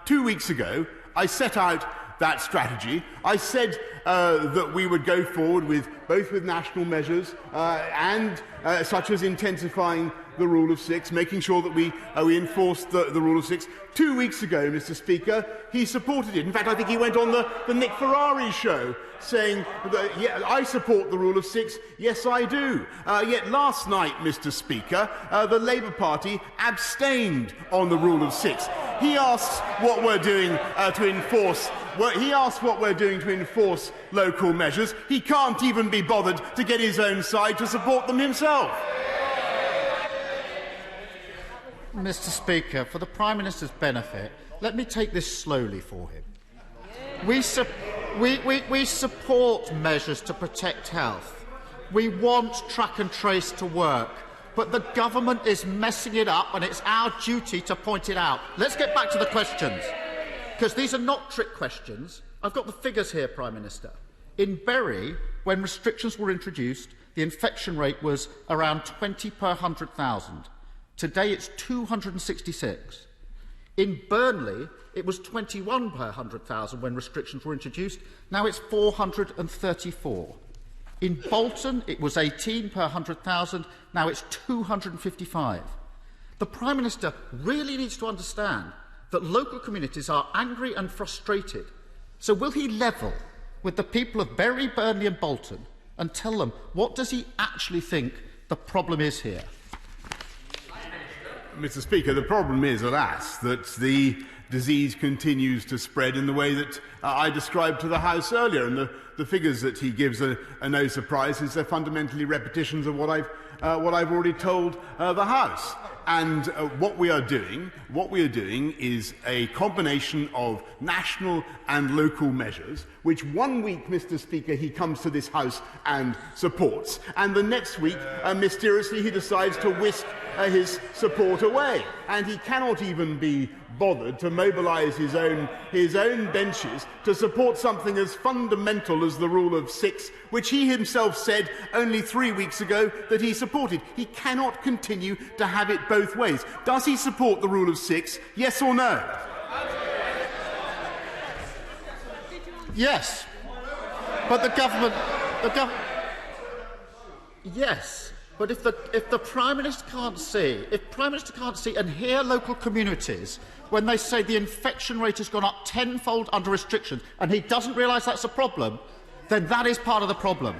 2 weeks ago, I set out that strategy. I said that we would go forward with both with national measures and such as intensifying the rule of six, making sure that we enforce the rule of six. 2 weeks ago, Mr. Speaker, he supported it. In fact, I think he went on the Nick Ferrari show saying that, yeah, I support the rule of six. Yes, I do. Yet last night, Mr. Speaker, the Labour Party abstained on the rule of six. He asks what we're doing to enforce. He asked what we're doing to enforce local measures. He can't even be bothered to get his own side to support them himself. Mr. Speaker, for the Prime Minister's benefit, let me take this slowly for him. We support measures to protect health. We want track and trace to work. But the government is messing it up, and it's our duty to point it out. Let's get back to the questions, because these are not trick questions. I've got the figures here, Prime Minister. In Bury, when restrictions were introduced, the infection rate was around 20 per 100,000. Today it's 266. In Burnley, it was 21 per 100,000 when restrictions were introduced. Now it's 434. In Bolton, it was 18 per 100,000. Now it's 255. The Prime Minister really needs to understand that local communities are angry and frustrated. So will he level with the people of Bury, Burnley and Bolton and tell them what does he actually think the problem is here? Mr. Speaker, the problem is, alas, that the disease continues to spread in the way that I described to the House earlier, and the figures that he gives are no surprise, as they're fundamentally repetitions of what I've already told the House. And what we are doing is a combination of national and local measures, which 1 week, Mr. Speaker, he comes to this House and supports, and the next week, mysteriously, he decides to whisk his support away, and he cannot even be bothered to mobilise his own benches to support something as fundamental as the rule of six, which he himself said only 3 weeks ago that he supported. He cannot continue to have it both ways. Does he support the rule of six? Yes or no? Yes. But the government... Yes. But if the Prime Minister can't see, and hear local communities when they say the infection rate has gone up tenfold under restrictions, and he doesn't realise that's a problem, then that is part of the problem.